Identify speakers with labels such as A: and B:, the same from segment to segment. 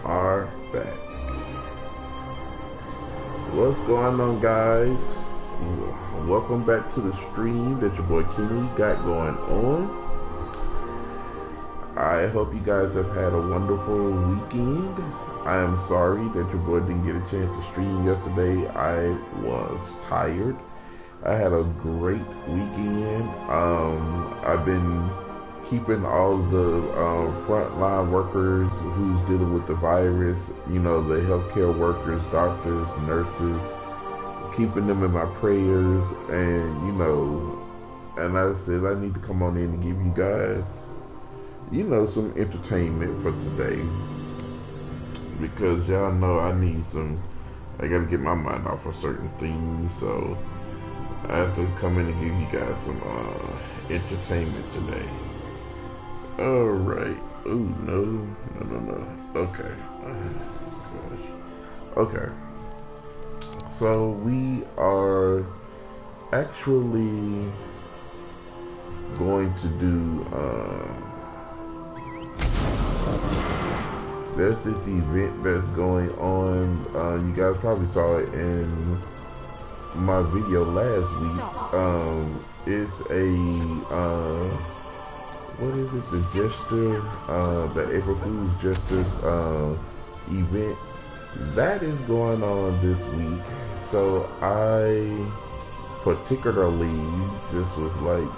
A: are back. What's going on, guys? Welcome back to the stream that your boy Kenny got going on. I hope you guys have had a wonderful weekend. I am sorry that your boy didn't get a chance to stream yesterday. I was tired. I had a great weekend. I've been keeping all the frontline workers who's dealing with the virus, you know, the healthcare workers, doctors, nurses, keeping them in my prayers. And, you know, and I said I need to come on in and give you guys, you know, some entertainment for today, because y'all know I gotta get my mind off of certain things, so I have to come in and give you guys some entertainment today. Alright. Ooh, no. Okay. Gosh. Okay. So we are actually going to do there's this event that's going on. You guys probably saw it in my video last week. It's a what is it? The Jester, the April Fool's Jesters event that is going on this week. So I particularly just was like,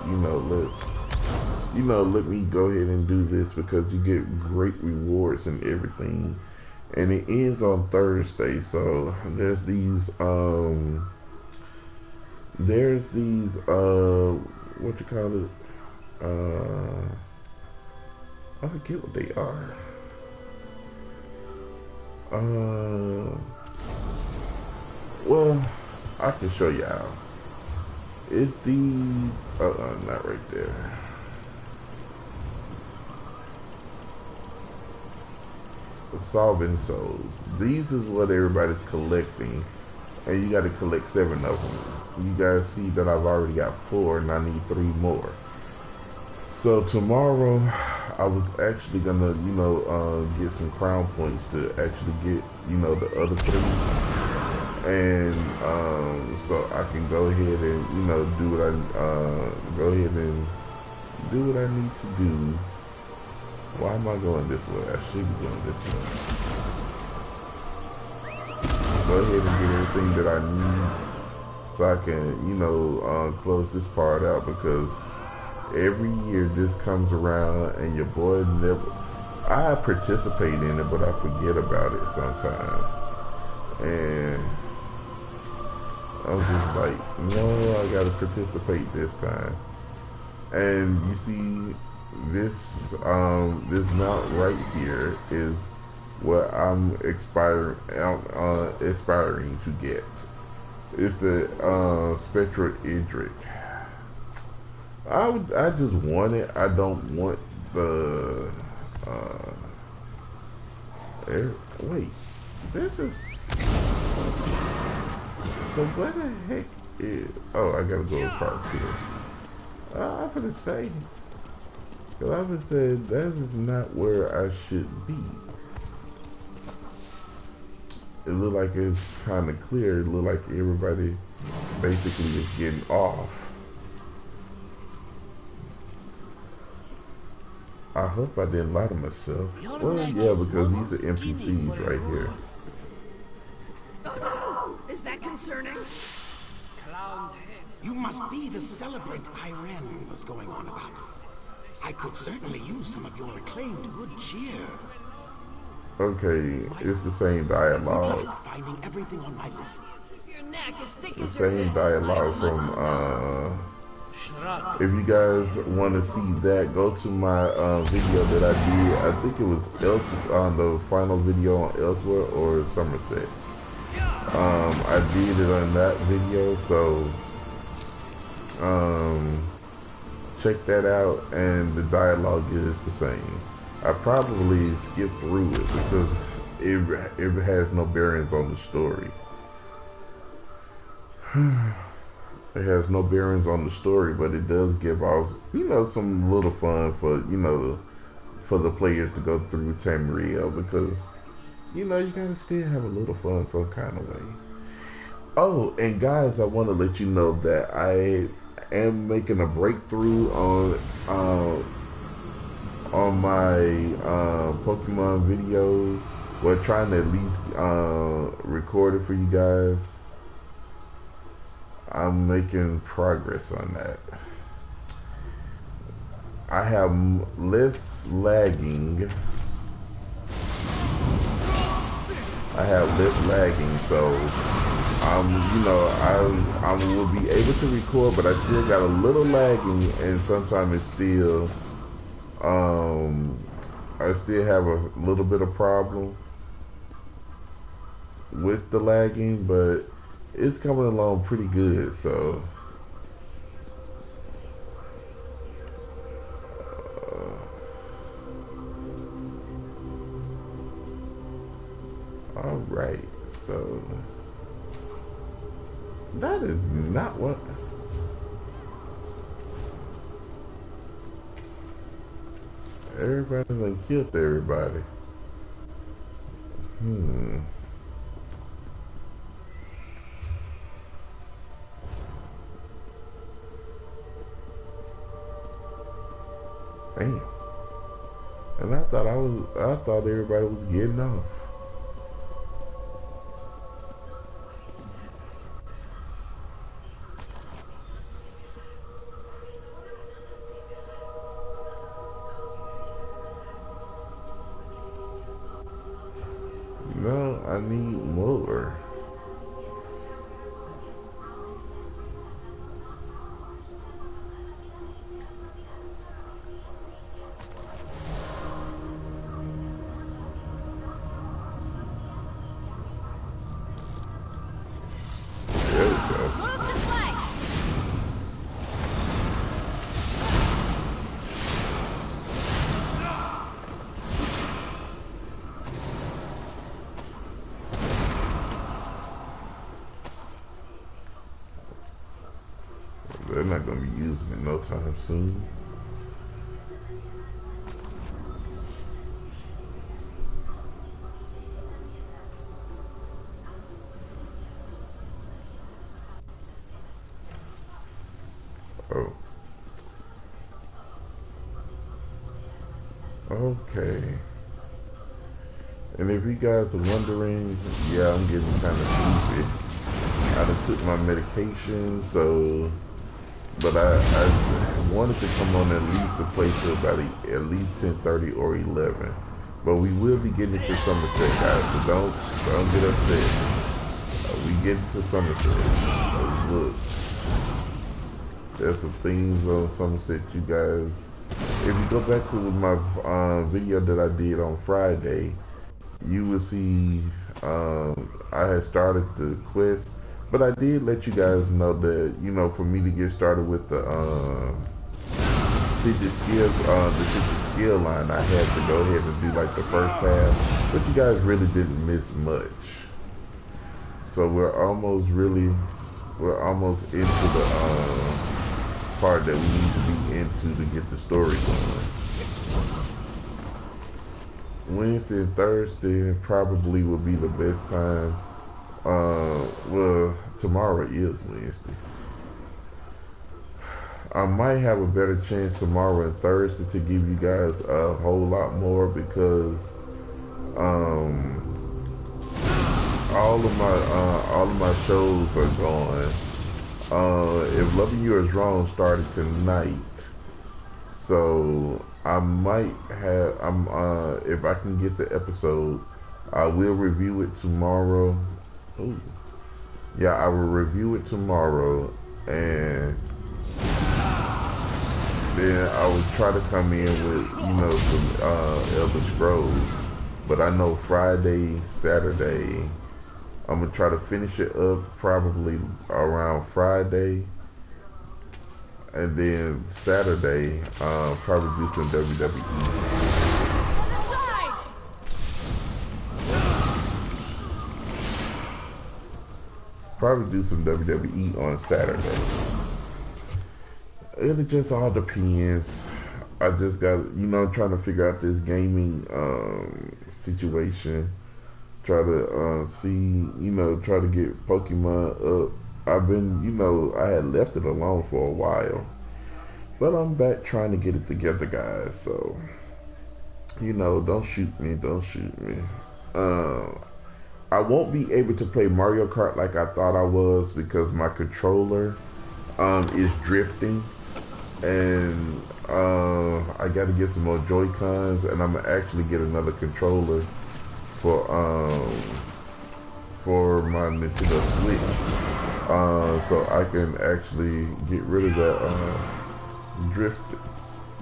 A: let me go ahead and do this, because you get great rewards and everything, and it ends on Thursday. So there's these what you call it, I forget what they are. Well, I can show you how. It's these, not right there. Solving souls. These is what everybody's collecting, and you got to collect 7 of them. You guys see that I've already got 4, and I need 3 more. So tomorrow, I was actually gonna, get some crown points to actually get, the other 3, and so I can go ahead and, do what I need to do. Why am I going this way? I should be going this way. Go ahead and get everything that I need, so I can, close this part out, because every year this comes around and your boy I participate in it, but I forget about it sometimes. And I'm just like, no, I gotta participate this time. And you see, this mount right here is what I'm aspiring to get. It's the Spectral Idric. I just want it. I don't want the wait. This is, so what the heck is, oh, I gotta go across here. I'm gonna say, because I would say that is not where I should be. It look like it's kind of clear. It look like everybody basically is getting off. I hope I didn't lie to myself. Well, yeah, because these are NPCs right here.
B: Is that concerning?
C: You must be the celebrant Irene was going on about. I could certainly use some of your acclaimed good cheer.
A: Okay, it's the same dialogue.
C: Like finding everything on my list.
B: Your neck is thick
A: The
B: as your
A: same
B: head.
A: dialogue from, if you guys want to see that, go to my video that I did. I think it was on the final video on Elsewhere or Summerset. I did it on that video, so check that out, and the dialogue is the same. I probably skipped through it because it has no bearings on the story. It has no bearings on the story, but it does give off, some little fun for, for the players to go through Tamriel, because you know, you gotta still have a little fun some kind of way. Oh, and guys, I want to let you know that I am making a breakthrough on my Pokemon videos. We're trying to at least record it for you guys. I'm making progress on that. I have less lagging. So you know, I will be able to record, but I still got a little lagging, and sometimes it's still, I still have a little bit of problem with the lagging, but it's coming along pretty good. So, all right. So that is not what. Everybody done killed everybody. Damn. And I thought everybody was getting off. No, I need more. There we go. They're not going to be using it no time soon. Oh. Okay. And if you guys are wondering, yeah, I'm getting kind of sleepy. I done took my medication, so... But I wanted to come on at least to play till about at least 10:30 or 11. But we will be getting to Summerset, guys, so don't get upset. We get to Summerset. Look, there's some things on Summerset, you guys. If you go back to my video that I did on Friday, you will see I had started the quest. But I did let you guys know that, you know, for me to get started with the fidget skill line, I had to go ahead and do like the first half. But you guys really didn't miss much. So we're almost into the part that we need to be into to get the story going. Wednesday and Thursday probably will be the best time. Well, tomorrow is Wednesday. I might have a better chance tomorrow and Thursday to give you guys a whole lot more because all of my shows are gone. If Loving You Is Wrong started tonight, so I might have. If I can get the episode, I will review it tomorrow. Ooh. Yeah, I will review it tomorrow, and then I will try to come in with, you know, some Elder Scrolls. But I know Friday, Saturday, I'm gonna try to finish it up probably around Friday, and then Saturday, probably do some WWE. Probably do some WWE on Saturday. It just all depends. I just got, you know, trying to figure out this gaming situation. try to see, try to get Pokemon up. I've been, I had left it alone for a while, but I'm back trying to get it together, guys. So, don't shoot me, don't shoot me. Uh, I won't be able to play Mario Kart like I thought I was because my controller is drifting, and I got to get some more Joy-Cons, and I'm gonna actually get another controller for my Nintendo Switch, so I can actually get rid of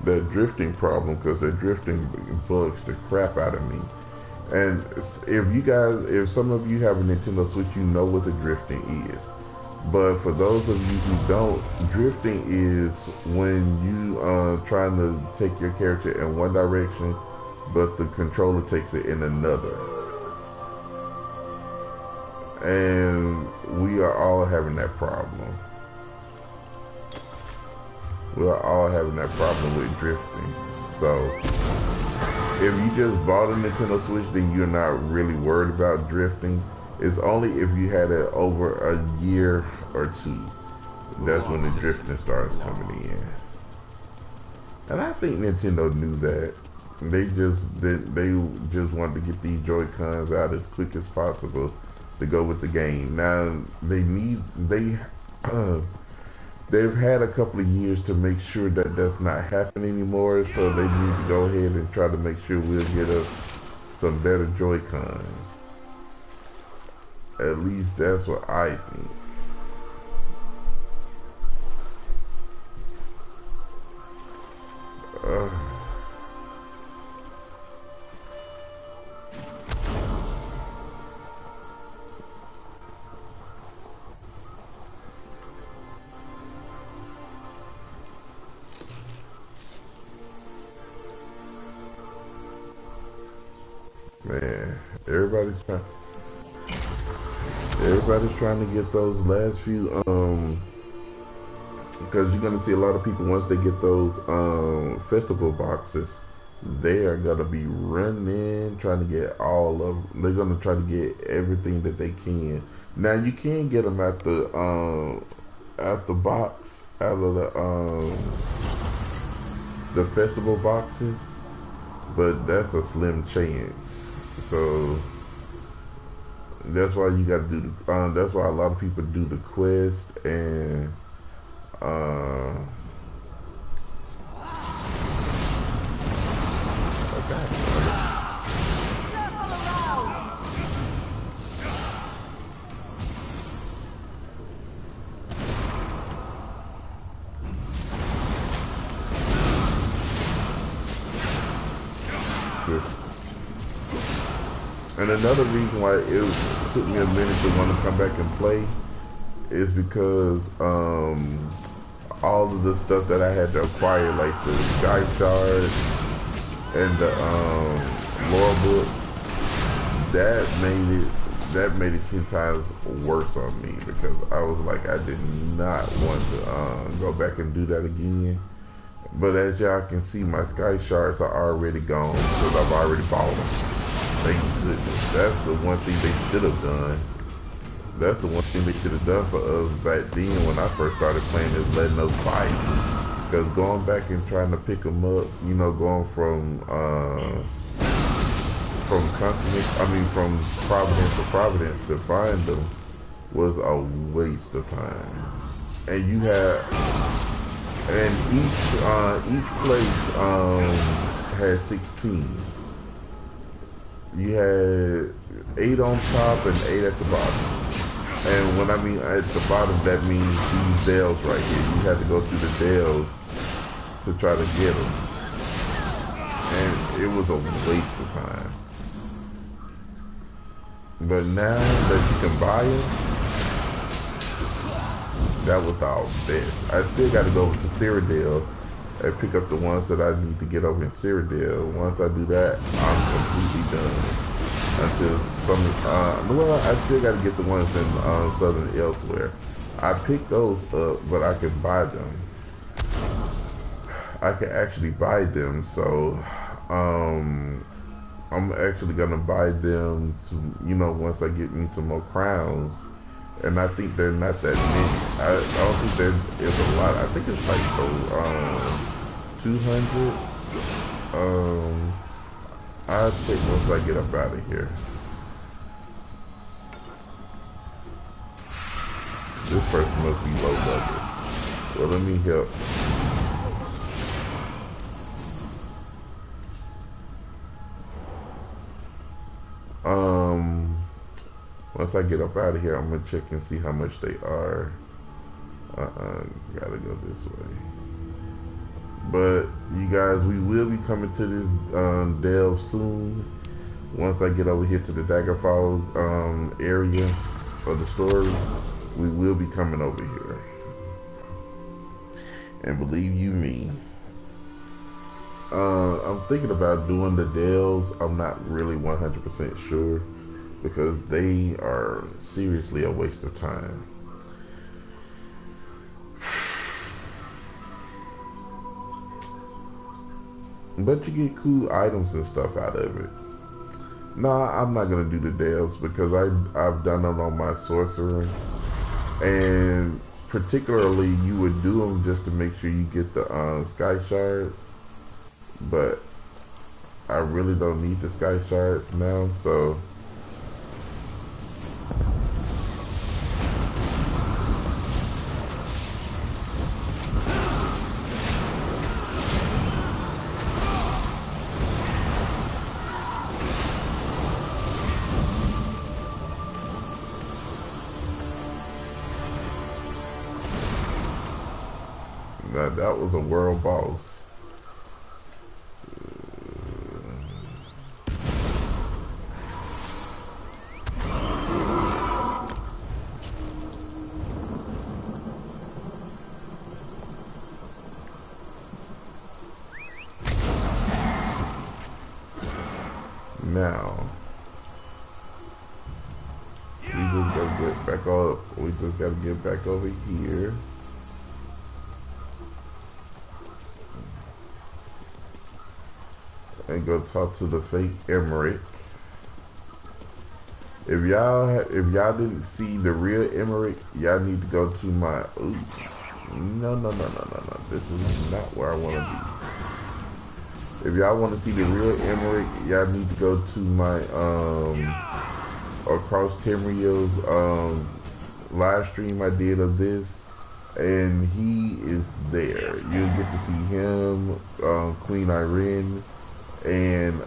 A: that drifting problem, because that drifting bugs the crap out of me. And if some of you have a Nintendo Switch, you know what the drifting is. But for those of you who don't, drifting is when you trying to take your character in one direction, but the controller takes it in another. And we are all having that problem. We are all having that problem with drifting. So if you just bought a Nintendo Switch, then you're not really worried about drifting. It's only if you had it over a year or two. That's when the drifting starts coming in. And I think Nintendo knew that. They just wanted to get these Joy-Cons out as quick as possible to go with the game. Now they've had a couple of years to make sure that that's not happening anymore, so they need to go ahead and try to make sure we'll get us some better Joy-Cons. At least that's what I think. Man, everybody's trying to get those last few, because you're gonna see a lot of people once they get those festival boxes, they are gonna be running trying to get all of them. They're gonna try to get everything that they can. Now you can get them at the box, out of the festival boxes, but that's a slim chance. So that's why you gotta do the, that's why a lot of people do the quest and And another reason why it took me a minute to want to come back and play is because all of the stuff that I had to acquire, like the Sky Shard and the lore book, that made it 10 times worse on me, because I was like, I did not want to go back and do that again. But as y'all can see, my Sky Shards are already gone because I've already bought them. Thank goodness. That's the one thing they should have done. That's the one thing they should have done for us back then when I first started playing, is letting us fight. Because going back and trying to pick them up, you know, going from Providence to Providence to find them was a waste of time. And you have, and each place had 16. You had 8 on top and 8 at the bottom. And when I mean at the bottom, that means these dells right here. You had to go through the dells to try to get them. And it was a waste of time. But now that you can buy them, that was all best. I still got to go over to Cyrodiil and pick up the ones that I need to get over in Cyrodiil. Once I do that, I'm completely done. Until well, I still got to get the ones in Southern Elsewhere. I picked those up, but I can buy them. I can actually buy them, so I'm actually gonna buy them to, once I get me some more crowns. And I think they're not that many. I don't think there is a lot. I think it's like 200. I'll check once I get up out of here. This person must be low level. Well, let me help. Once I get up out of here, I'm gonna check and see how much they are. Gotta go this way. But you guys, we will be coming to this delve soon. Once I get over here to the Daggerfall area of the story, we will be coming over here. And believe you me, I'm thinking about doing the delves. I'm not really 100% sure because they are seriously a waste of time. But you get cool items and stuff out of it. Nah, I'm not gonna do the delves because I've done them on my sorcerer, and particularly you would do them just to make sure you get the sky shards. But I really don't need the sky shards now, so. Now that was a world boss. Now, we just gotta get back up. We just gotta get back over here. And go talk to the fake Emmerich. If y'all didn't see the real Emmerich, y'all need to go to my. Ooh, no. This is not where I want to be. If y'all want to see the real Emmerich, y'all need to go to my across Tamrio's live stream I did of this, and he is there. You'll get to see him, Queen Irene, and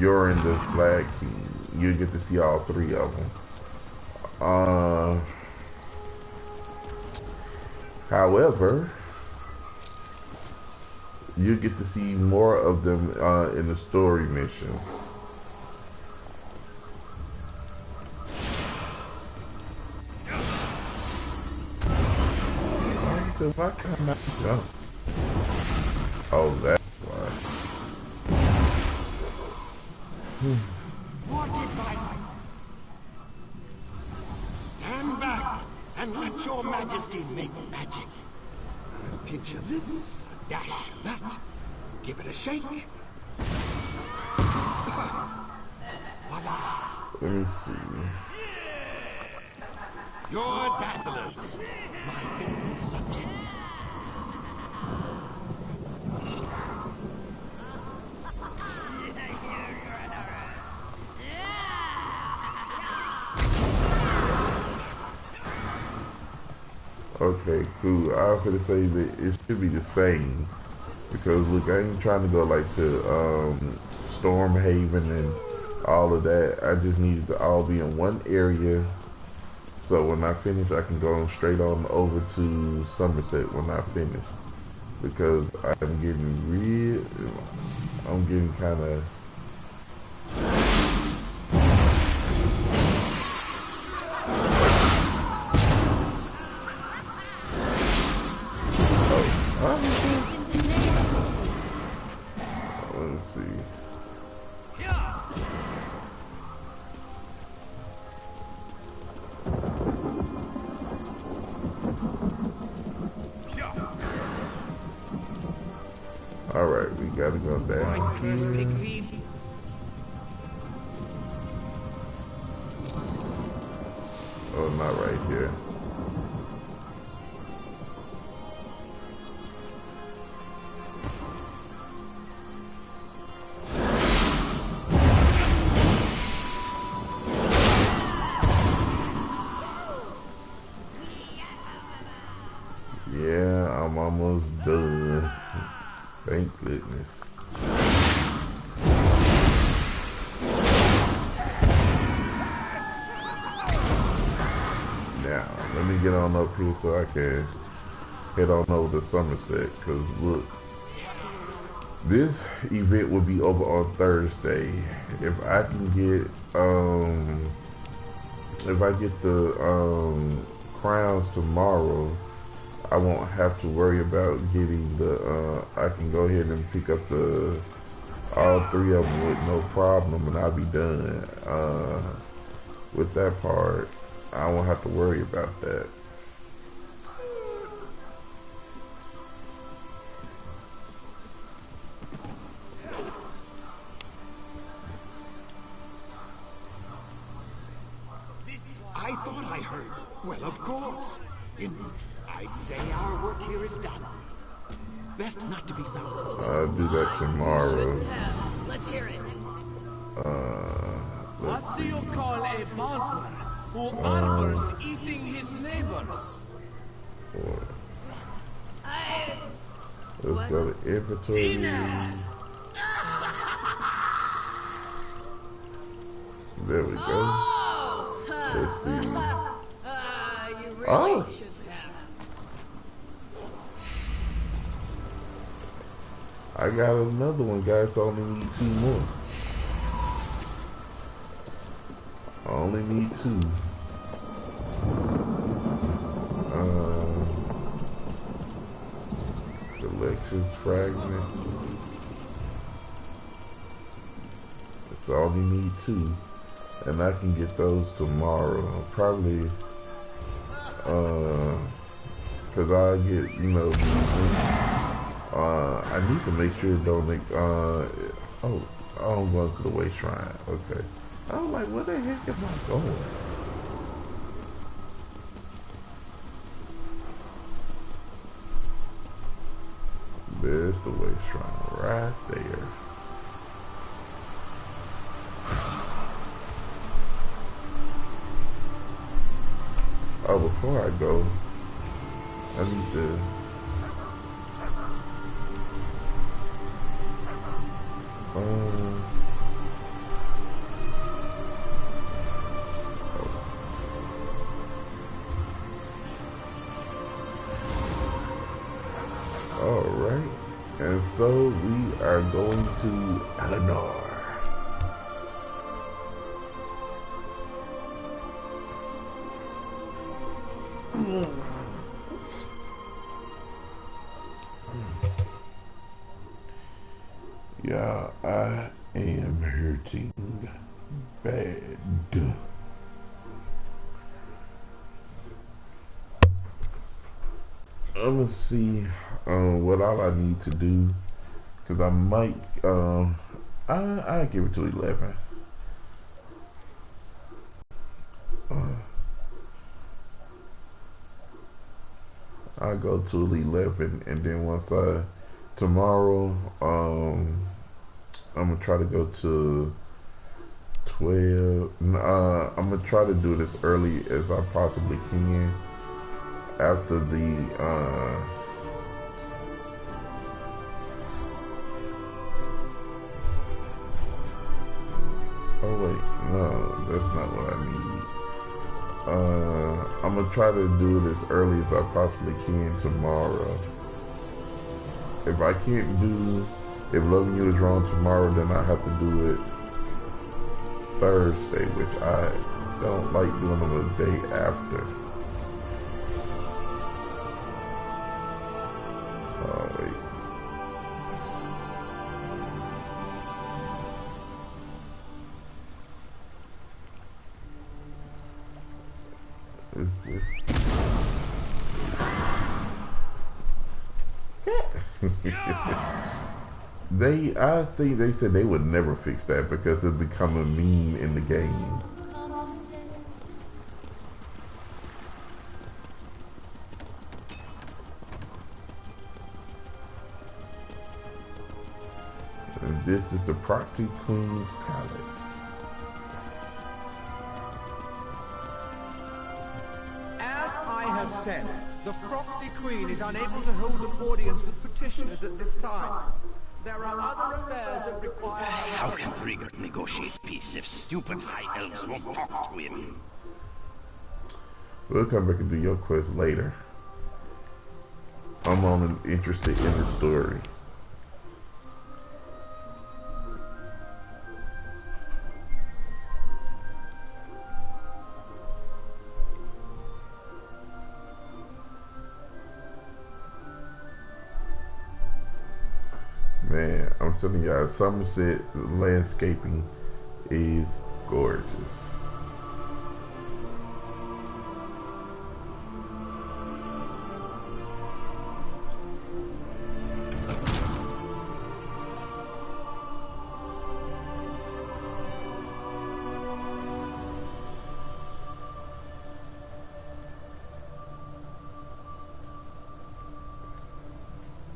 A: you're in the Flag King. You get to see all three of them. However, you get to see more of them in the story missions. So why can't I jump? Oh, that's why.
C: Thwarted by... Stand back and let your majesty make magic. A pinch of this, a dash of that. Give it a shake. Voila.
A: Let me see.
C: Your dazzlers, my faithful subject.
A: Okay, cool. I was gonna say that it should be the same because look, I ain't trying to go like to Stormhaven and all of that. I just needed to all be in one area, so when I finish, I can go straight on over to Summerset when I finish because I'm getting kind of. Let's see. Alright, we Gotta go down
C: Boisterous pig
A: here.
C: thief.
A: Oh, not right here. Yeah, I'm almost done. Thank goodness. Now, let me get on up here so I can head on over to Summerset. Cause look, this event will be over on Thursday. If I can get, if I get the crowns tomorrow, I won't have to worry about getting the, I can go ahead and pick up the, all three of them with no problem, and I'll be done. With that part, I won't have to worry about that.
C: I thought I heard. Well, of course. I'd say our work here is done. Best not to be found.
A: I'll do that tomorrow.
B: Let's hear it.
A: Let's
D: What do
A: see.
D: you call a bondsman who harbors eating his neighbors?
A: Let's go to inventory. There we go.
B: Oh!
A: Let's see.
B: You really
A: Oh.
B: shouldn't have.
A: I got another one, guys. I only need 2 more. I only need 2. Collections fragment. So I only need 2. And I can get those tomorrow. Probably, cause I get, you know, I need to make sure it don't make, oh, I'm going to the way shrine. Okay. I was like, where the heck am I going? There's the way shrine right there. Oh, before I go, I need to. Alright, and so we are going to Eleanor. Yeah, I am hurting bad. I'm gonna see what all I need to do, because I might, I give it to 11. I go to 11, and then once tomorrow, I'm gonna try to go to 12. I'm gonna try to do it as early as I possibly can after the, oh wait, no, that's not what I need. I'm gonna try to do it as early as I possibly can tomorrow. If I can't do, if loving you is wrong tomorrow, then I have to do it Thursday, which I don't like doing them the day after. Oh wait. Is this? I think they said they would never fix that because it's become a meme in the game. And this is the Proxy Queen's Palace.
D: As I have said, the Proxy Queen is unable to hold an audience with petitioners at this time. There are other affairs that require...
C: How can Rigert negotiate peace if stupid high elves won't talk to him?
A: We'll come back and do your quest later. I'm only interested in the story. Man, I'm telling y'all, Summerset landscaping is gorgeous.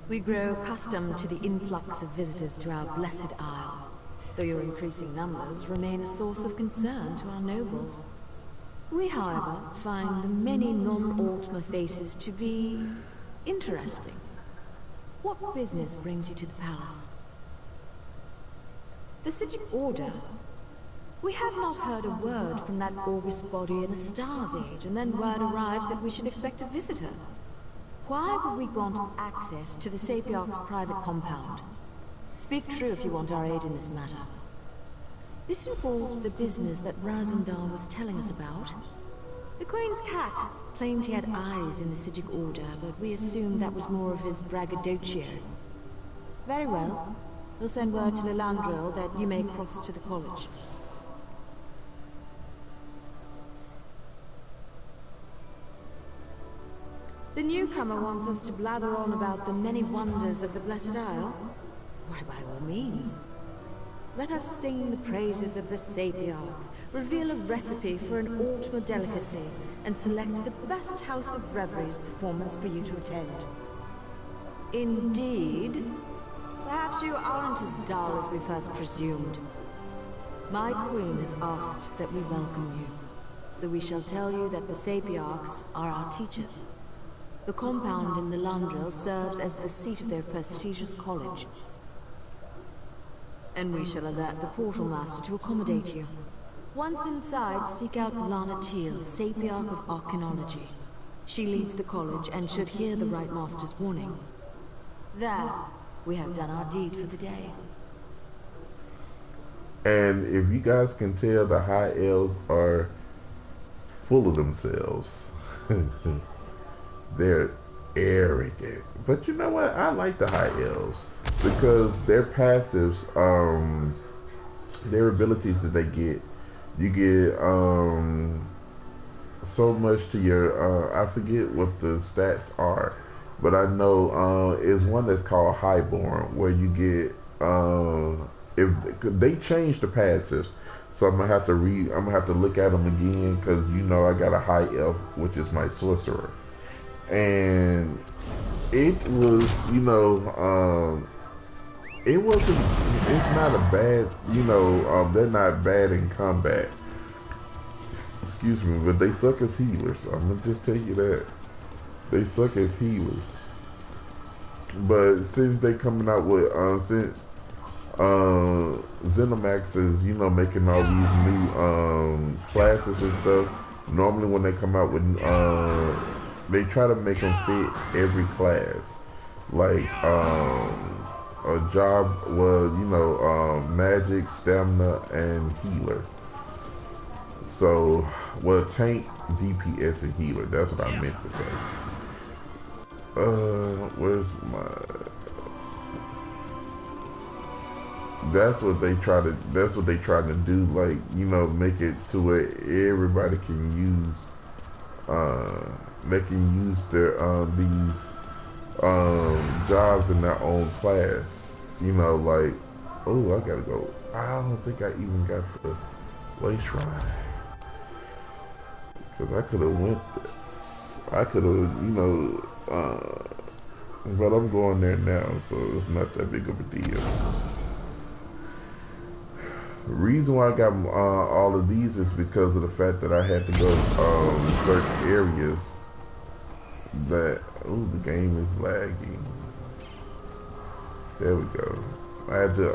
E: We grow accustomed to the influx of visitors to our blessed isle, though your increasing numbers remain a source of concern to our nobles. We, however, find the many non-Altmer faces to be interesting. What business brings you to the palace? The Sigic Order? We have not heard a word from that august body in a star's age, and then word arrives that we should expect a visitor. Why would we grant access to the Sapiarch's private compound? Speak true if you want our aid in this matter. This involves the business that Razendar was telling us about. The Queen's cat claimed he had eyes in the Sigic Order, but we assumed that was more of his braggadocio. Very well. We'll send word to Lilandril that you may cross to the college. The newcomer wants us to blather on about the many wonders of the Blessed Isle. Why, by all means. Let us sing the praises of the Sapiarchs, reveal a recipe for an Altmer delicacy, and select the best House of Reveries performance for you to attend. Indeed, perhaps you aren't as dull as we first presumed. My queen has asked that we welcome you, so we shall tell you that the Sapiarchs are our teachers. The compound in Lilandril serves as the seat of their prestigious college. And we shall alert the Portal Master to accommodate you. Once inside, seek out Lana Teal, Sapiarch of Arcanology. She leads the college and should hear the Right Master's warning. There, we have done our deed for the day.
A: And if you guys can tell, the High Elves are full of themselves. They're arrogant. But you know what? I like the High Elves because their passives, their abilities that they get, you get so much to your, I forget what the stats are, but I know is one that's called Highborn, where you get, if they change the passives, so I'm gonna have to look at them again, because you know I got a High Elf, which is my sorcerer. And it was, you know, it's not a bad, you know, they're not bad in combat. Excuse me, but they suck as healers. I'm gonna just tell you that. They suck as healers. But since they coming out with, Zenimax is, you know, making all these new, classes and stuff, normally when they come out with, they try to make them fit every class. Like, a job was, you know, magic, stamina, and healer. So, well, tank, DPS, and healer. That's what I meant to say. Where's my... That's what they try to do, like, you know, make it to where everybody can use, they can use their, these, jobs in their own class. you know, like, oh, I gotta go. I don't think I even got the way shrine. Cause I could have went, I could have, you know, but I'm going there now, so it's not that big of a deal. The reason why I got all of these is because of the fact that I had to go certain areas that, oh, the game is lagging. There we go. I had to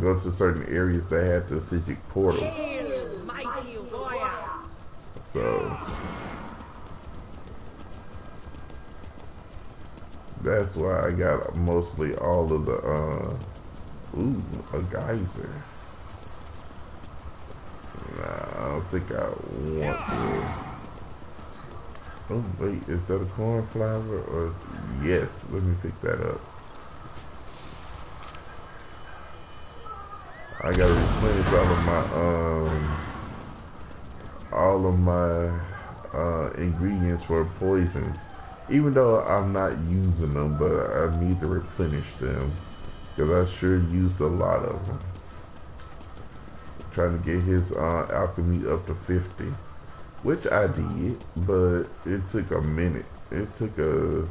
A: go to certain areas that had the Sijic portal.
B: Hail, mighty warrior!
A: So that's why I got mostly all of the ooh, a geyser. Nah, I don't think I want to. Oh wait, is that a cornflower or yes, let me pick that up. I gotta replenish all of my ingredients for poisons. Even though I'm not using them, but I need to replenish them because I sure used a lot of them. Trying to get his alchemy up to 50, which I did, but it took a minute. It took a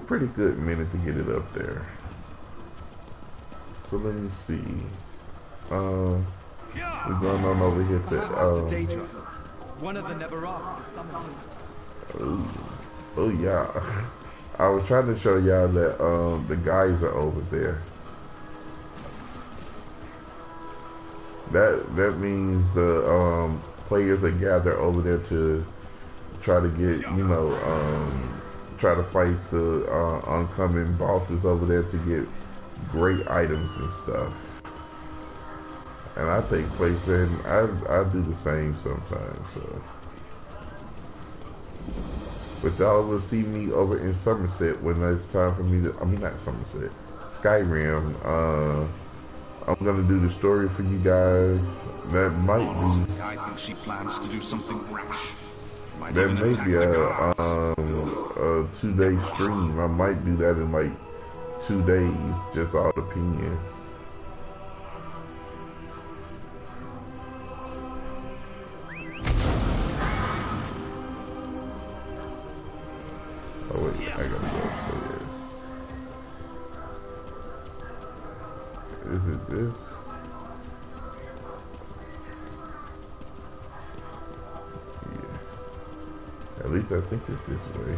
A: pretty good minute to get it up there. So let me see. We're going on over here to
D: one of the Neverark of Summerset.
A: Oh yeah. I was trying to show y'all that the guys are over there. That means the players are gathered over there to try to get, you know, try to fight the oncoming bosses over there to get great items and stuff. And I take place in, I do the same sometimes, so. But y'all will see me over in Summerset when it's time for me to, I mean not Summerset, Skyrim. I'm gonna do the story for you guys. That might be,
F: I think she plans to do something rash.
A: that may be a 2-day stream. I might do that in like 2 days, just all depends. Oh wait, I gotta go upstairs. Is it this? Yeah. At least I think it's this way.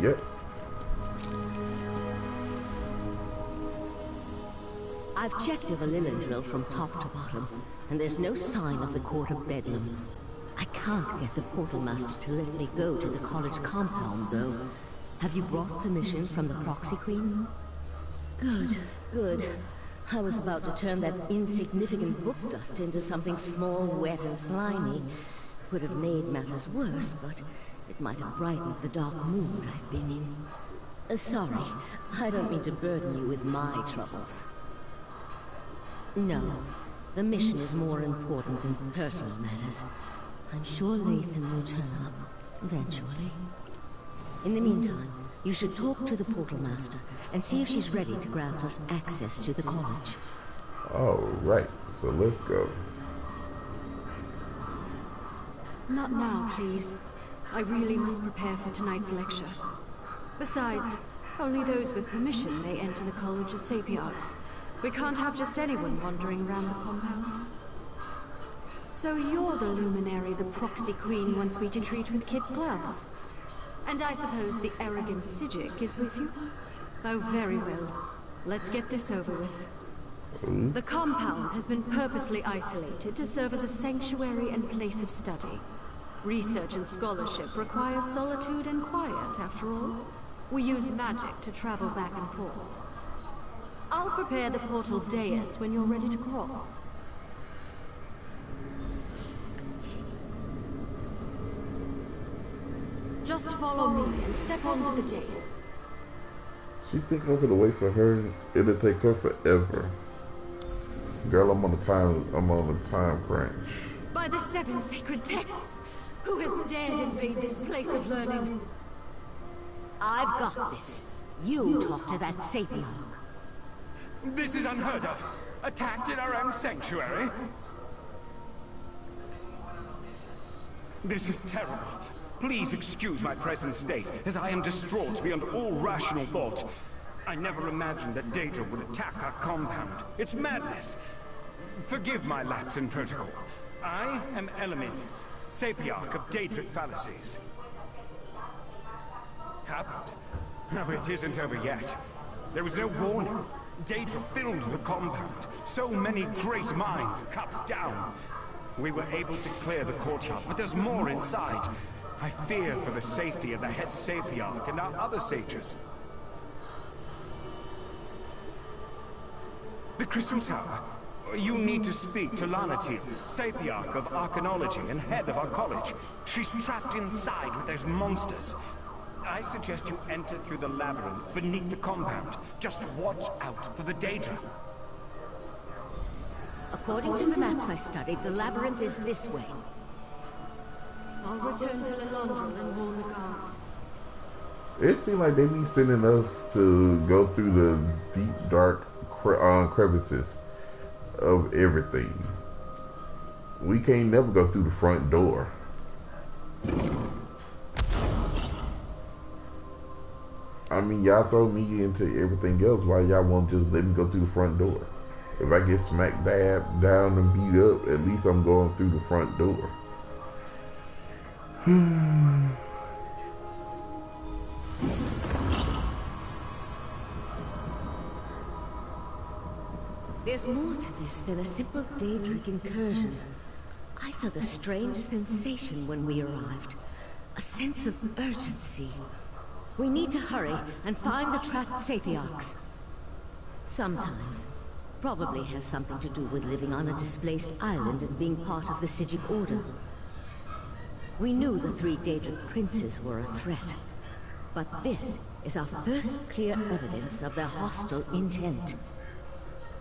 A: Yep.
G: I've checked over Lilendrill from top to bottom, and there's no sign of the Court of Bedlam. I can't get the Portal Master to let me go to the college compound, though. Have you brought permission from the Proxy Queen? Good, good. I was about to turn that insignificant book dust into something small, wet, and slimy. Would have made matters worse, but it might have brightened the dark mood I've been in. Sorry, I don't mean to burden you with my troubles. No, the mission is more important than personal matters. I'm sure Lathan will turn up, eventually. In the meantime, you should talk to the Portal Master and see if she's ready to grant us access to the college.
A: Alright, so let's go.
E: Not now, please. I really must prepare for tonight's lecture. Besides, only those with permission may enter the College of Sapiarchs. We can't have just anyone wandering around the compound. So you're the luminary the Proxy Queen wants me to treat with kid gloves. And I suppose the arrogant Sijic is with you? Oh, very well. Let's get this over with. The compound has been purposely isolated to serve as a sanctuary and place of study. Research and scholarship require solitude and quiet, after all. We use magic to travel back and forth. I'll prepare the portal dais when you're ready to cross. Just follow me and step onto the dais.
A: She think I'm gonna wait for her? It'll take her forever. Girl, I'm on a time crunch.
E: By the 7 sacred texts, who has dared invade this place of learning?
G: I've got this. You talk to that Sapiarch.
C: This is unheard of. Attacked in our own sanctuary? This is terrible. Please excuse my present state, as I am distraught beyond all rational thought. I never imagined that Daedra would attack our compound. It's madness. Forgive my lapse in protocol. I am Elamine, Sapiarch of Daedric fallacies. Happened? No, it isn't over yet. There was no warning. Daedra filled the compound. So many great minds cut down. We were able to clear the courtyard, but there's more inside. I fear for the safety of the head Sapiarch and our other sages. The Crystal Tower. You need to speak to Lanatil, Sapiarch of Arcanology and head of our college. She's trapped inside with those monsters. I suggest you enter through the labyrinth beneath the compound. Just watch out for the Daedra.
G: According to the maps I studied, the labyrinth is this way.
E: I'll return to Lelondra and warn the guards.
A: It seems like they be sending us to go through the deep, dark crevices of everything. We can't never go through the front door. I mean, y'all throw me into everything else. Why y'all won't just let me go through the front door? If I get smack dab down and beat up, at least I'm going through the front door.
G: There's more to this than a simple Daedric incursion. I felt a strange sensation when we arrived. A sense of urgency. We need to hurry and find the trapped Sapiarchs. Sometimes. Probably has something to do with living on a displaced island and being part of the Psijic Order. We knew the 3 Daedric princes were a threat. But this is our first clear evidence of their hostile intent.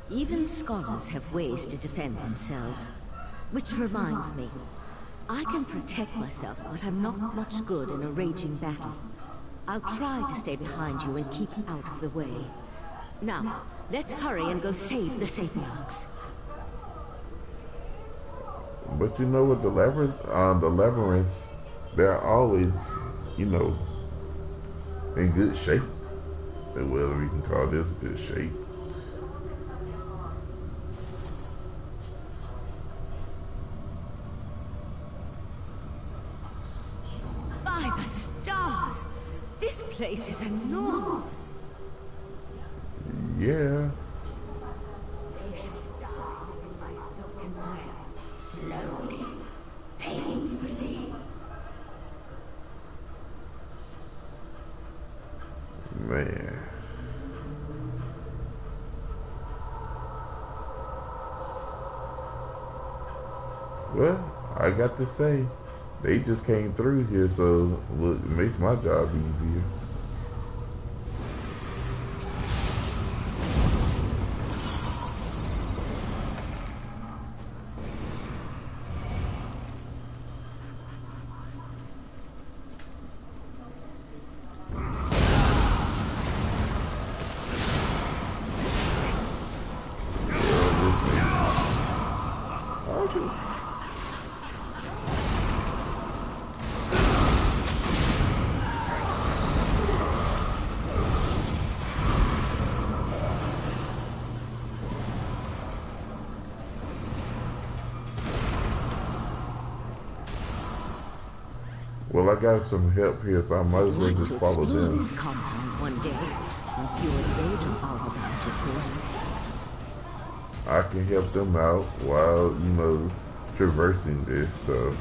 G: Even scholars have ways to defend themselves. Which reminds me, I can protect myself, but I'm not much good in a raging battle. I'll try to stay behind you and keep out of the way. Now, let's hurry and go save the Sapiarchs.
A: But you know what, the labyrinths, they're always, you know, in good shape. Whether we can call this good shape.
G: By the stars! This place is enormous!
A: Yeah.
G: Slowly, painfully.
A: Man. Well, I got to say, they just came through here, so look, it makes my job easier. Well, I got some help here, so I might as well just follow them.
G: This compound one day, and fewer Daedra are about, of course.
A: I can help them out while, you know, traversing this, so.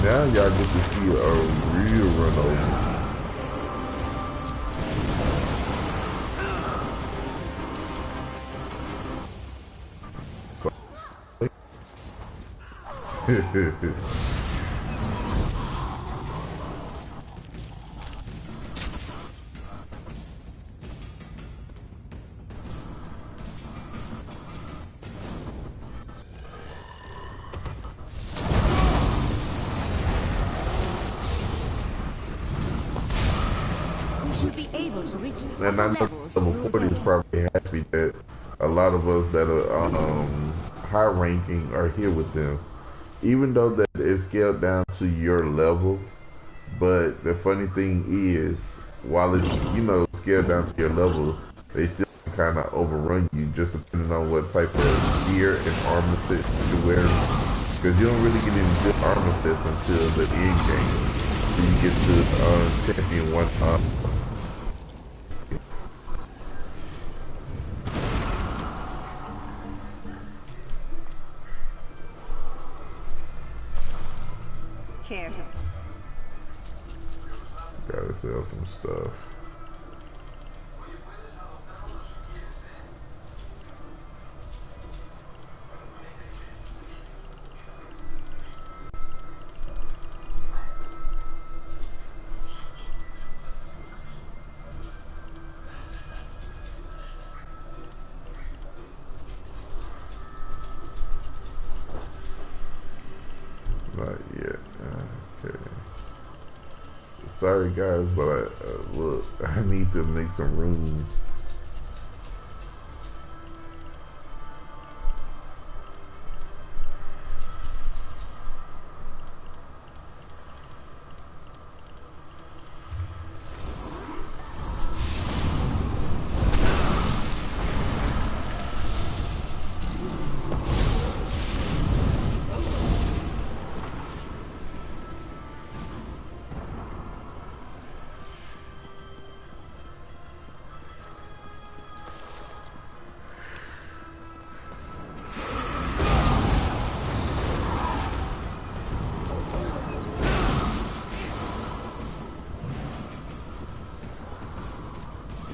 A: Now y'all get to see a real run over. And I know level 40 is probably happy that a lot of us that are high ranking are here with them. Even though that it's scaled down to your level, but the funny thing is, while it's, you know, scaled down to your level, they still kind of overrun you just depending on what type of gear and armor sets you're wearing. Because you don't really get any good armor sets until the end game. So you get to champion one time.
H: Care to
A: Gotta sell some stuff. Not yet. Okay. Sorry guys, but look, I need to make some room.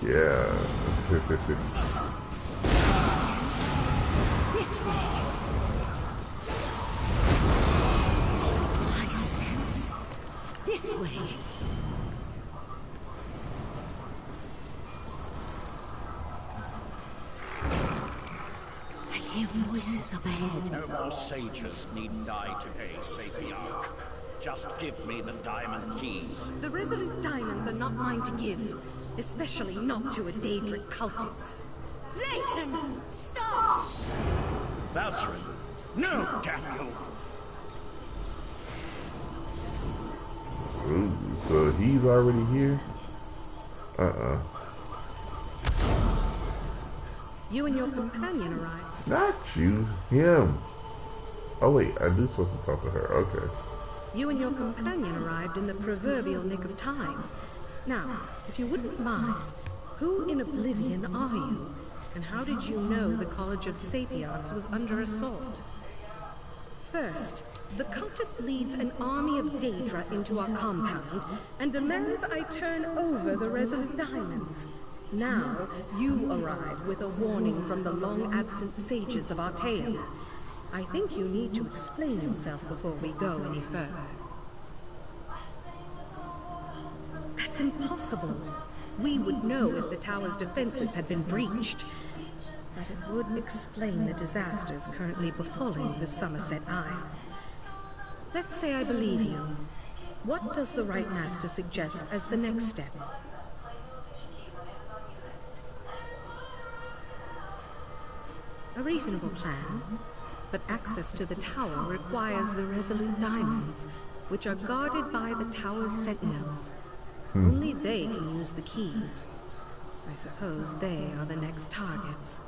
A: Yeah.
G: I sense. This way. I hear voices up ahead.
F: No more sages need die today, Sapiarch. Just give me the diamond keys.
B: The resolute diamonds are not mine to give, especially not to a Daedric cultist.
H: Nathan, stop!
F: That's right. No, Daniel!
A: Ooh, so he's already here?
B: You and your companion arrived.
A: Not you, him. Oh wait, I do supposed to talk to her, okay.
B: You and your companion arrived in the proverbial nick of time. Now, if you wouldn't mind, who in oblivion are you? And how did you know the College of Sapiarchs was under assault? First, the cultist leads an army of Daedra into our compound and demands I turn over the resolute diamonds. Now, you arrive with a warning from the long-absent sages of Artaeum. I think you need to explain yourself before we go any further. That's impossible. We would know if the tower's defenses had been breached. But it would explain the disasters currently befalling the Summerset Isle. Let's say I believe you. What does the Right Master suggest as the next step? A reasonable plan, but access to the tower requires the resolute diamonds, which are guarded by the tower's sentinels. Only they can use the keys. I suppose they are the next targets.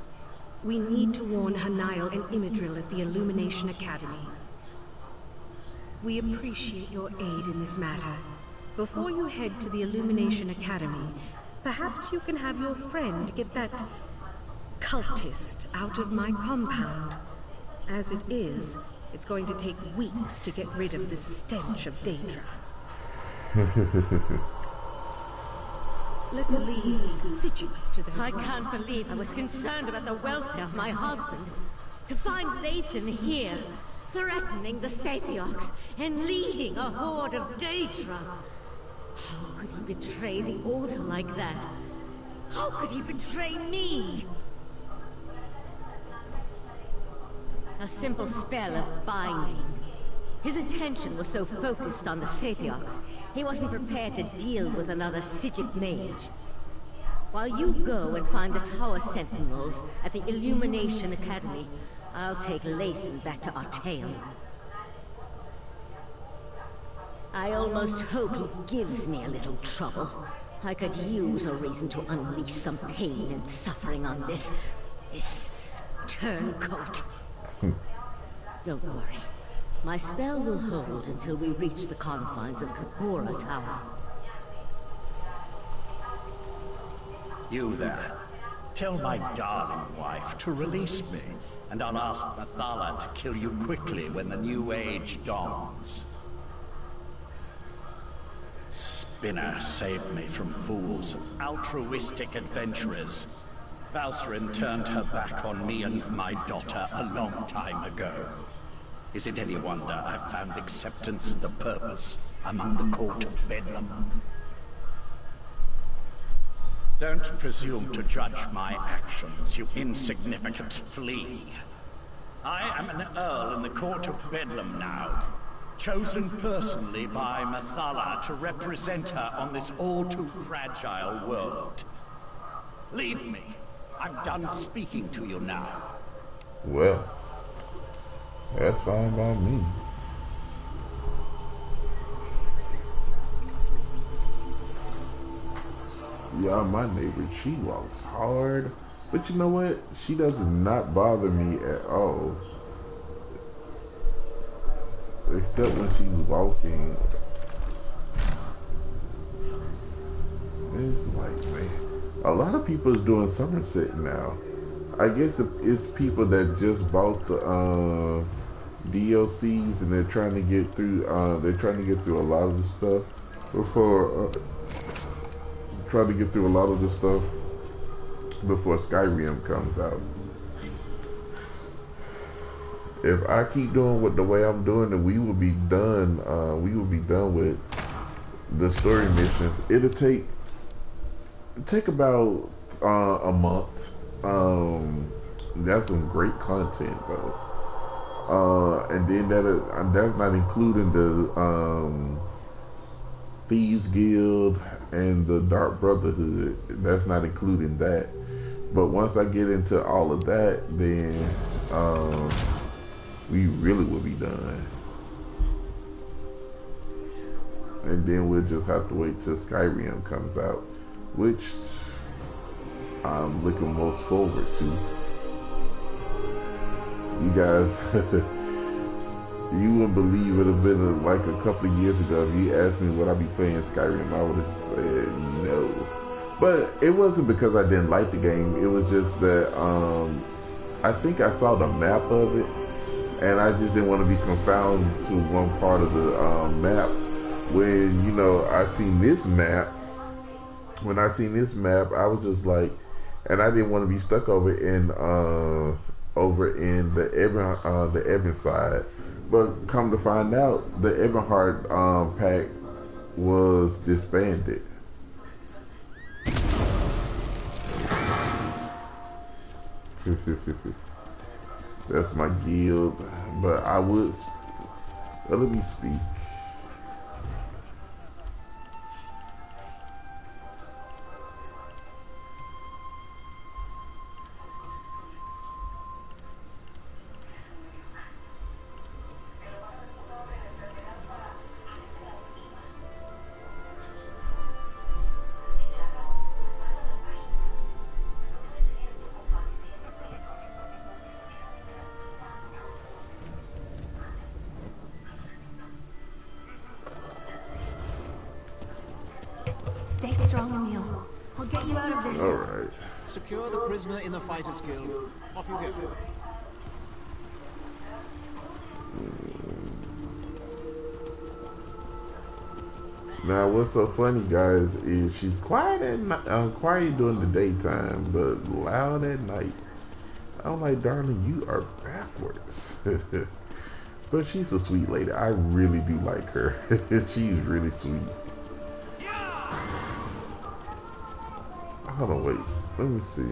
B: We need to warn Kennilo and Imidril at the Illumination Academy. We appreciate your aid in this matter. Before you head to the Illumination Academy, perhaps you can have your friend get that cultist out of my compound. As it is, It's going to take weeks to get rid of this stench of Daedra. Let's leave these Sijiks to their
G: I can't believe I was concerned about the welfare of my husband. To find Lathan here, threatening the Sapiox and leading a horde of Daedra. How could he betray the Order like that? How could he betray me? A simple spell of binding. His attention was so focused on the Sapiox, he wasn't prepared to deal with another Psijic mage. While you go and find the Tower Sentinels at the Illumination Academy, I'll take Lathan back to Artaeum. I almost hope he gives me a little trouble. I could use a reason to unleash some pain and suffering on this turncoat. Don't worry. My spell will hold until we reach the confines of Kapora Tower.
F: You there. Tell my darling wife to release me, and I'll ask Mathala to kill you quickly when the new age dawns. Spinner saved me from fools, altruistic adventurers. Valsrin turned her back on me and my daughter a long time ago. Is it any wonder I've found acceptance and a purpose among the court of Bedlam? Don't presume to judge my actions, you insignificant flea. I am an Earl in the court of Bedlam now, chosen personally by Mathala to represent her on this all-too-fragile world. Leave me. I'm done speaking to you now.
A: Well, that's fine by me. Yeah, my neighbor, she walks hard. But you know what? She does not bother me at all. Except when she's walking. It's like, man. A lot of people is doing Summerset now. I guess it's people that just bought the DLCs and they're trying to get through a lot of the stuff before before Skyrim comes out. If I keep doing the way I'm doing, then we will be done. We will be done with the story missions. It'll take about a month. That's some great content though. And then that's not including the Thieves Guild and the Dark Brotherhood. That's not including that. But once I get into all of that, then we really will be done. And then we'll just have to wait till Skyrim comes out, which I'm looking most forward to. You guys, you wouldn't believe it have been like a couple of years ago if you asked me would I be playing Skyrim, I would have said no. But it wasn't because I didn't like the game. It was just that I think I saw the map of it, and I just didn't want to be confounded to one part of the map. When I seen this map, I was just like, and I didn't want to be stuck over in the Evan side. But come to find out, the Ebenhard pack was disbanded. That's my guild, but I would let me speak.
I: Stay strong, Emil. I'll get you out of this.
A: All right.
D: Secure the prisoner in the Fighters Guild. Off you go.
A: Now, what's so funny, guys, is she's quiet at night, quiet during the daytime, but loud at night. I'm like, darling, you are backwards. But she's a sweet lady. I really do like her. She's really sweet. Hold on, wait. Let me see.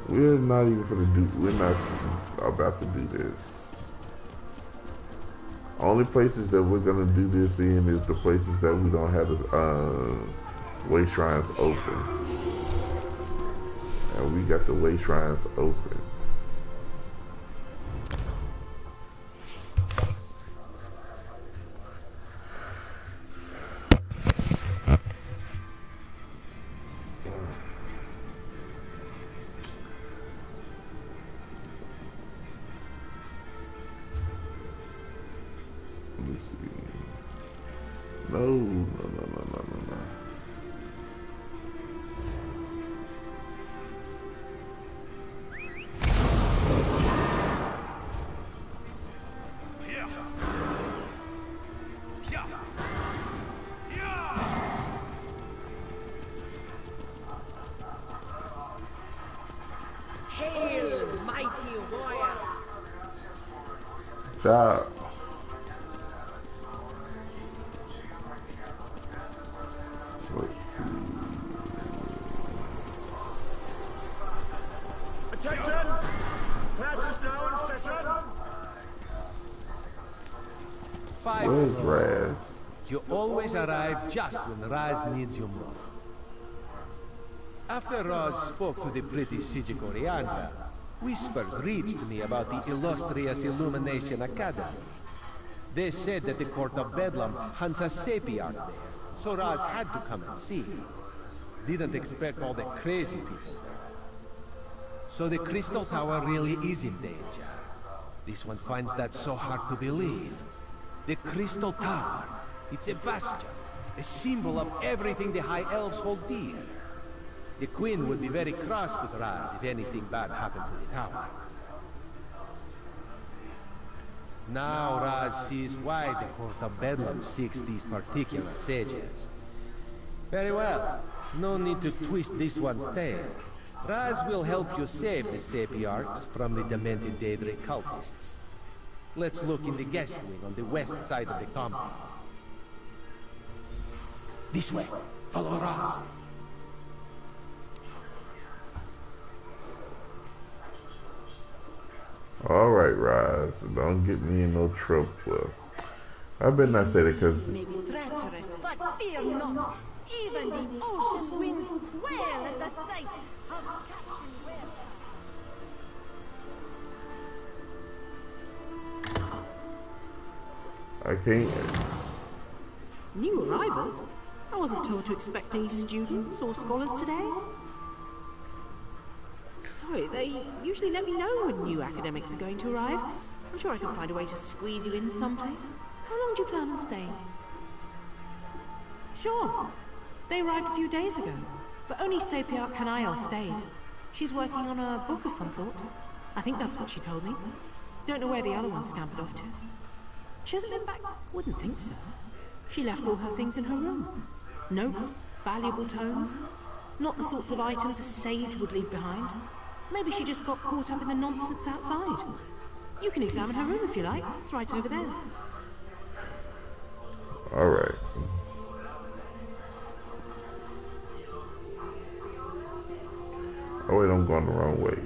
A: We're not even gonna do. We're not about to do this. Only places that we're gonna do this in is the places that we don't have the way shrines open, and we got the way shrines open. Let's see. No, no, no, no, no, no, no.
H: Hail, mighty warrior!
A: Job. Let's see.
D: Attention! Class is now in session.
A: Where's Raz?
J: You always arrive just when Raz needs you most. After Raz spoke to the pretty Sijik Oriandra, whispers reached me about the illustrious Illumination Academy. They said that the Court of Bedlam hunts a Sapiarch there, so Raz had to come and see. Didn't expect all the crazy people there. So the Crystal Tower really is in danger. This one finds that so hard to believe. The Crystal Tower, it's a bastion, a symbol of everything the High Elves hold dear. The Queen would be very cross with Raz if anything bad happened to the tower. Now Raz sees why the Court of Bedlam seeks these particular sages. Very well. No need to twist this one's tail. Raz will help you save the Sapiarchs from the demented Daedric cultists. Let's look in the guest wing on the west side of the compound. This way. Follow Raz.
A: Alright, Raz. Don't get me in no trouble. I better not say that because.
H: May be treacherous, but fear not. Even the ocean winds wail at the sight of Captain Webb.
A: I can't.
E: New arrivals? I wasn't told to expect any students or scholars today. Sorry, they usually let me know when new academics are going to arrive. I'm sure I can find a way to squeeze you in someplace. How long do you plan on staying? Sure. They arrived a few days ago, but only Sapiarch Kennilo stayed. She's working on a book of some sort. I think that's what she told me. Don't know where the other one scampered off to. She hasn't been back? Wouldn't think so. She left all her things in her room. Notes, valuable tomes. Not the sorts of items a sage would leave behind. Maybe she just got caught up in the nonsense outside. You can examine her room if you like. It's right over there.
A: Alright. Oh wait, I'm going the wrong way.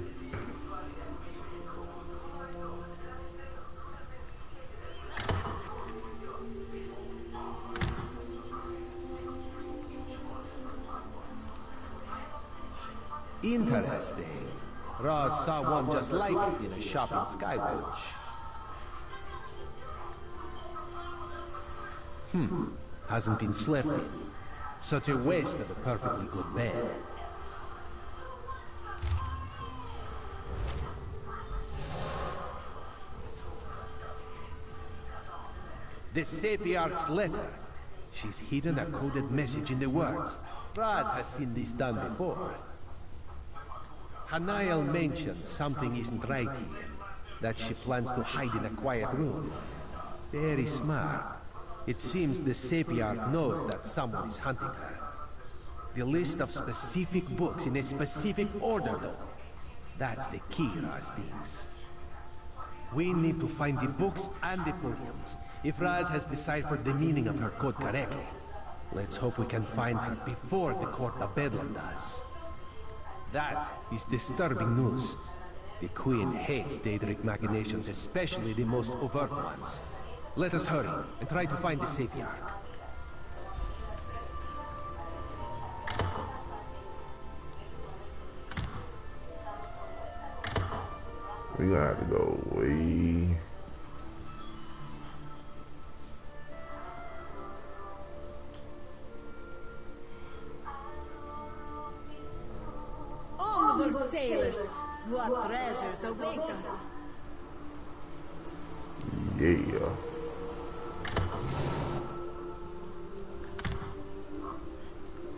J: Interesting. Raz saw one just like it in a shop in Skywatch. Hasn't been slept in. Such a waste of a perfectly good bed. The Sapiarch's letter. She's hidden a coded message in the words. Raz has seen this done before. Hanael mentions something isn't right here. That she plans to hide in a quiet room. Very smart. It seems the Sapiarch knows that someone is hunting her. The list of specific books in a specific order, though. That's the key, Raz thinks. We need to find the books and the podiums, if Raz has deciphered the meaning of her code correctly. Let's hope we can find her before the Court of Bedlam does. That is disturbing news. The Queen hates Daedric machinations, especially the most overt ones. Let us hurry and try to find the Sapiarch.
A: We gonna have to go way.
H: Onward, sailors! What treasures await us?
A: Yeah.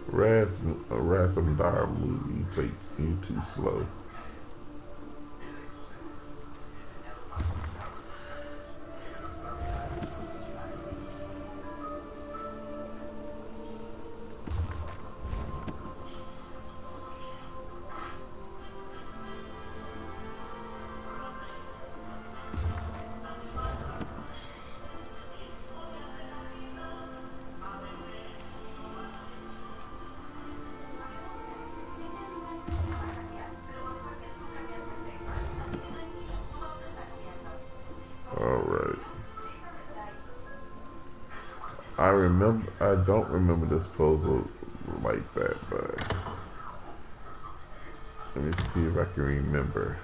A: Ransom Dire movie takes you too slow. I don't remember this puzzle like that, but let me see if I can remember.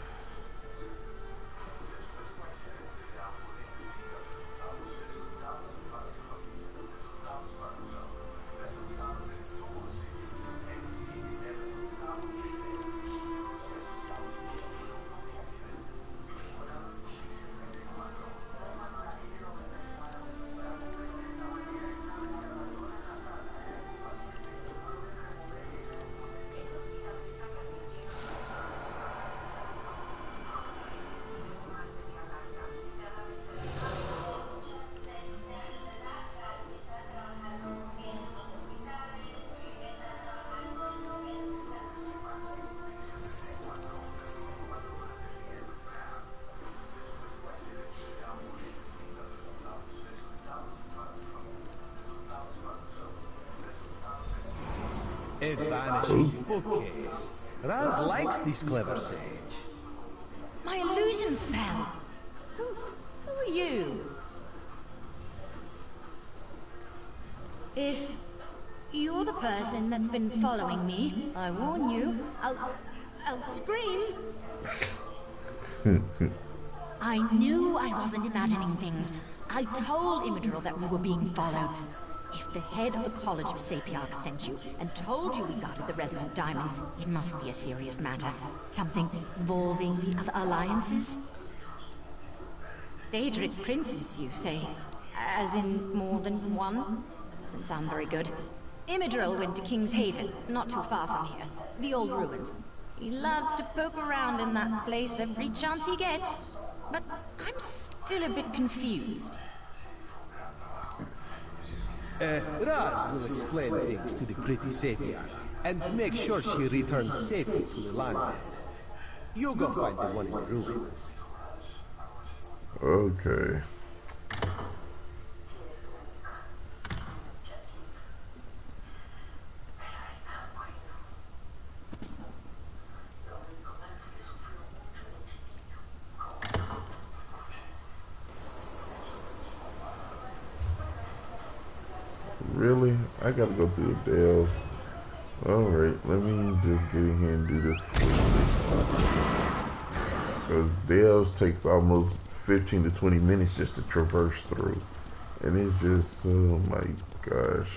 J: A vanishing bookcase. Raz likes this clever sage.
I: My illusion spell. Who are you? If you're the person that's been following me, I warn you, I'll scream. I knew I wasn't imagining things. I told Imidril that we were being followed. If the head of the College of Sapiarch sent you and told you we guarded the resident diamonds, it must be a serious matter. Something involving the other alliances? Daedric princes, you say? As in more than one? Doesn't sound very good. Imidril went to King's Haven, not too far from here. The old ruins. He loves to poke around in that place every chance he gets. But I'm still a bit confused.
J: Raz will explain things to the pretty Sapiarch and make sure she returns safely to the land. You go find the one in the ruins.
A: Okay. Really? I gotta go through the delve. Alright, let me just get in here and do this quickly. Because delves takes almost 15 to 20 minutes just to traverse through. And it's just, oh my gosh.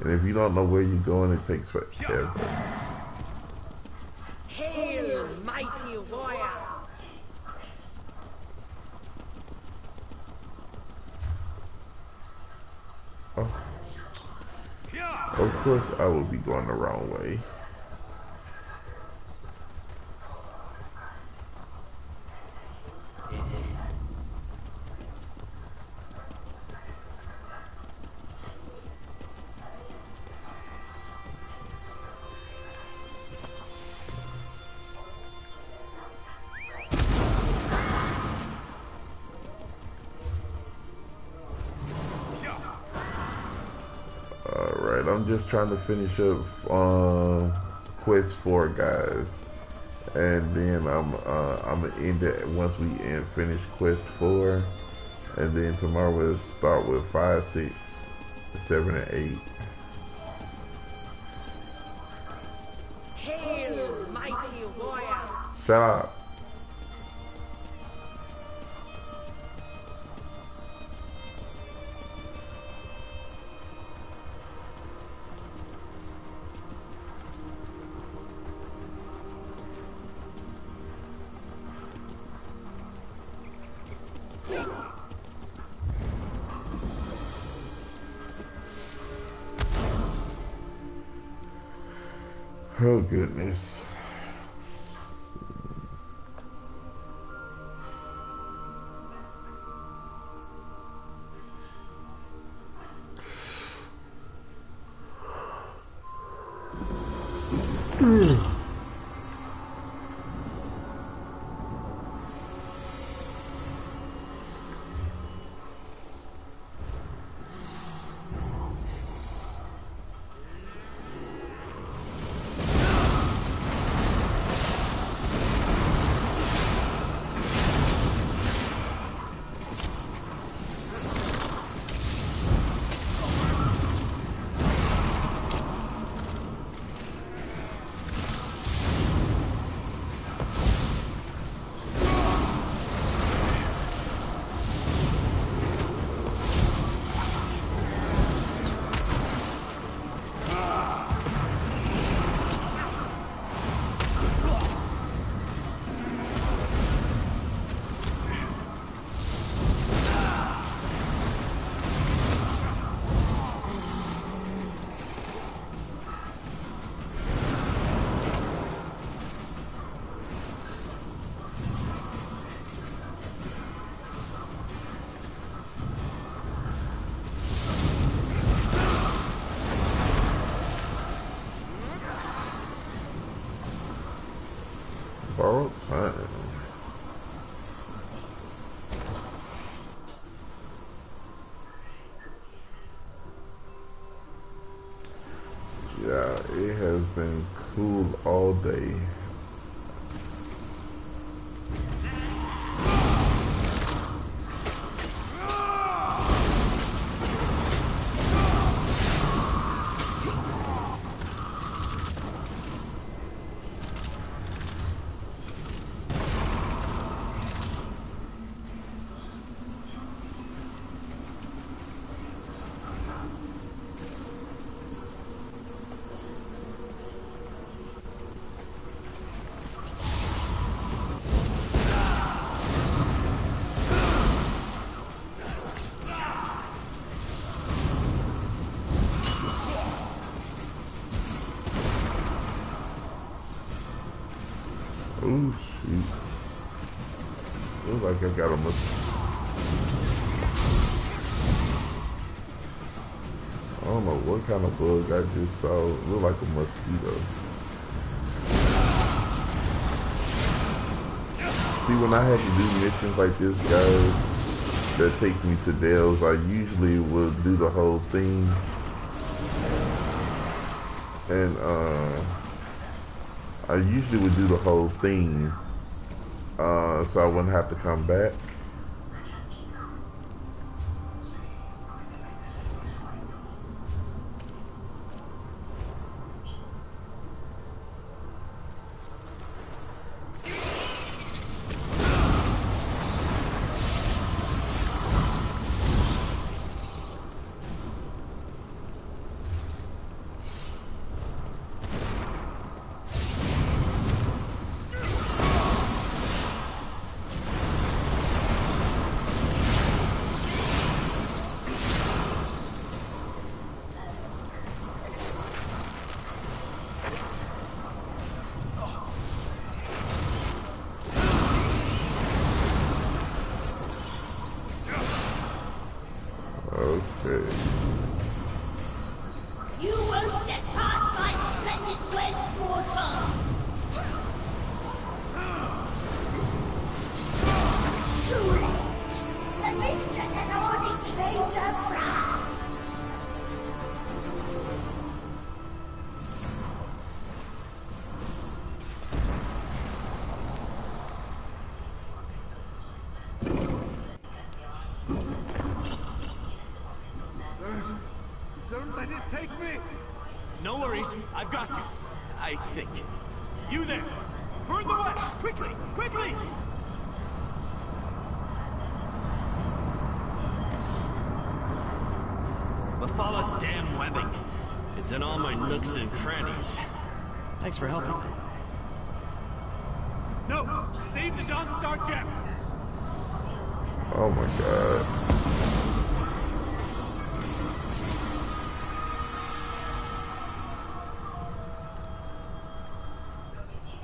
A: And if you don't know where you're going, it takes forever.
H: Hail, mighty warrior!
A: Oh. Of course I will be going the wrong way. Alright, I'm just trying to finish up Quest 4, guys. And then I'm gonna end it once we finish Quest 4. And then tomorrow we'll start with 5, 6, 7, and 8.
H: Hail, mighty warrior!
A: Shut up. Oh goodness. Borrowed time. Yeah, it has been cool all day. Oh shoot. Looks like I got a I don't know what kind of bug I just saw. It looked like a mosquito. See, when I have to do missions like this, guys, that takes me to Dell's, I usually will do the whole thing. And I usually would do the whole thing, so I wouldn't have to come back. Okay.
H: You won't get past my splendid wedge, mortal! Too late! The mistress has already claimed her prize!
K: No worries, I've got you. I think. You there! Burn the webs! Quickly! Quickly! Mephalah's damn webbing. It's in all my nooks and crannies. Thanks for helping. No! Save the Dawnstar gem!
A: Oh my god.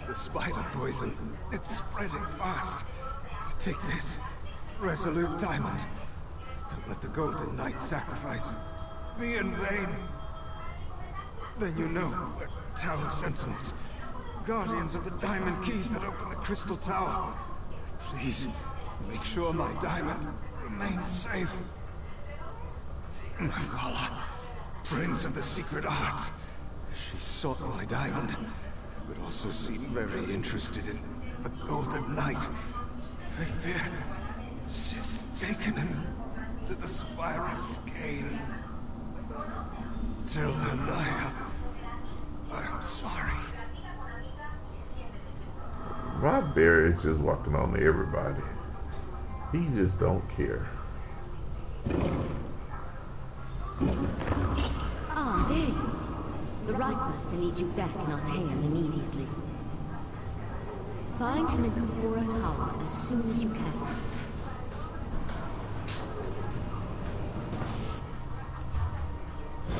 L: The spider poison, it's spreading fast. Take this, resolute diamond. Don't let the Golden Knight sacrifice be in vain. Then you know we're Tower Sentinels, guardians of the diamond keys that open the Crystal Tower. Please, make sure my diamond remains safe. Mephalah, Prince of the Secret Arts. She sought my diamond, but also seemed very interested in the Golden Knight. I fear she's taken him to the Spiral Skein. Tell Anaya, I'm sorry.
A: My bear is just walking on to everybody. He just don't care.
G: Ah, there you are. The Right Master needs you back in Artaeum immediately. Find him in Kapora Tower as soon as you can.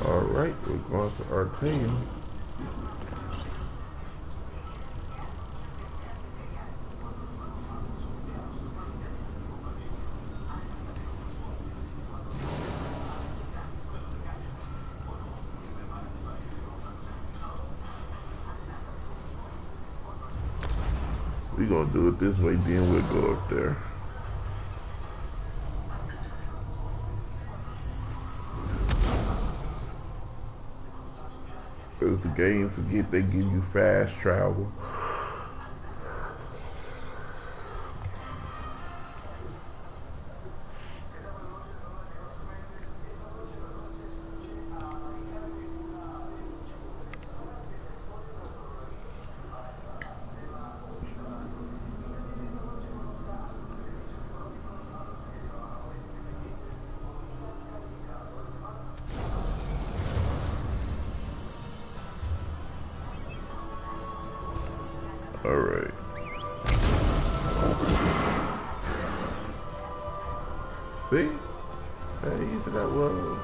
A: Alright, we're going to Artaeum. We're gonna do it this way, then we'll go up there. Because the game, forget they give you fast travel. Alright. See? How easy that was.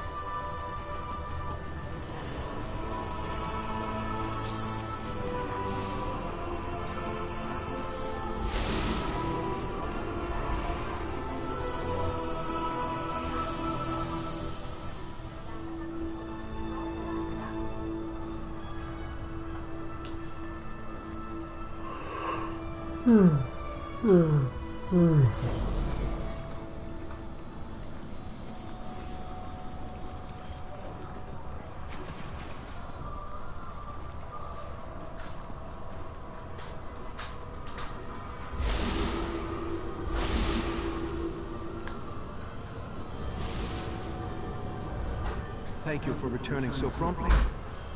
J: Thank you for returning so promptly.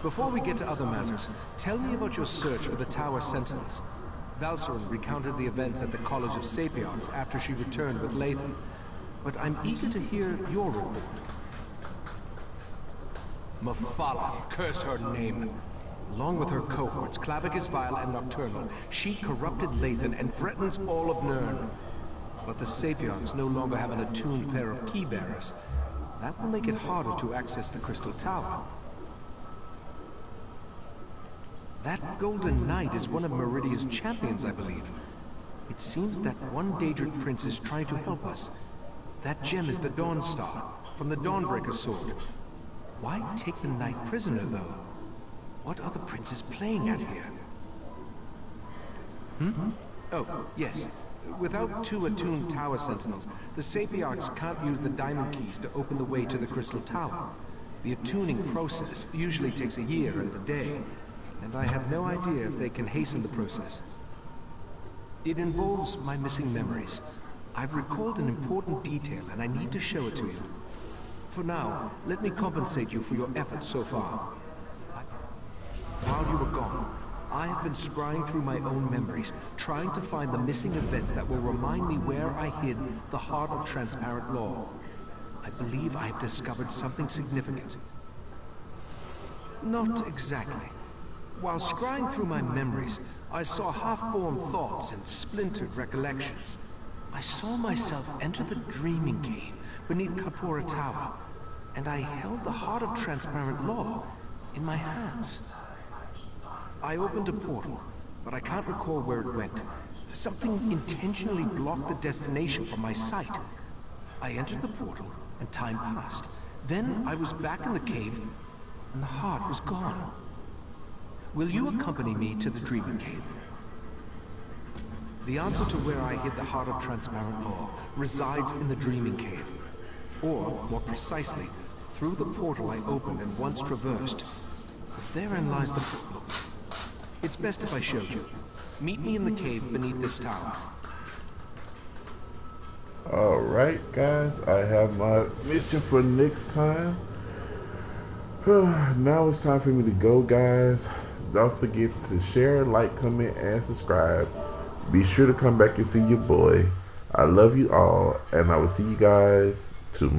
J: Before we get to other matters, tell me about your search for the Tower Sentinels. Valcerin recounted the events at the College of Sapiards after she returned with Lathan, but I'm eager to hear your report. Mephalah, curse her name. Along with her cohorts, Clavicus Vile and Nocturnal, she corrupted Lathan and threatens all of Nirn. But the Sapiards no longer have an attuned pair of key-bearers. That will make it harder to access the Crystal Tower. That Golden Knight is one of Meridia's champions, I believe. It seems that one Daedric prince is trying to help us. That gem is the Dawn Star, from the Dawnbreaker sword. Why take the knight prisoner, though? What are the princes playing at here? Oh, yes. Without two attuned Tower Sentinels, the Sapiarchs can't use the diamond keys to open the way to the Crystal Tower. The attuning process usually takes a year and a day, and I have no idea if they can hasten the process. It involves my missing memories. I've recalled an important detail, and I need to show it to you. For now, let me compensate you for your efforts so far.
D: while you were gone, I have been scrying through my own memories, trying to find the missing events that will remind me where I hid the heart of transparent law. I believe I have discovered something significant. Not exactly. While scrying through my memories, I saw half-formed thoughts and splintered recollections. I saw myself enter the dreaming cave beneath Kapora Tower, and I held the heart of transparent law in my hands. I opened a portal, but I can't recall where it went. Something intentionally blocked the destination from my sight. I entered the portal, and time passed. Then I was back in the cave, and the heart was gone. Will you accompany me to the Dreaming Cave? The answer to where I hid the heart of transparent law resides in the Dreaming Cave. Or, more precisely, through the portal I opened and once traversed. But therein lies the problem. It's best if I showed you. Meet me in the cave beneath this tower.
A: Alright guys, I have my mission for next time. Now it's time for me to go, guys. Don't forget to share, like, comment, and subscribe. Be sure to come back and see your boy. I love you all, and I will see you guys tomorrow.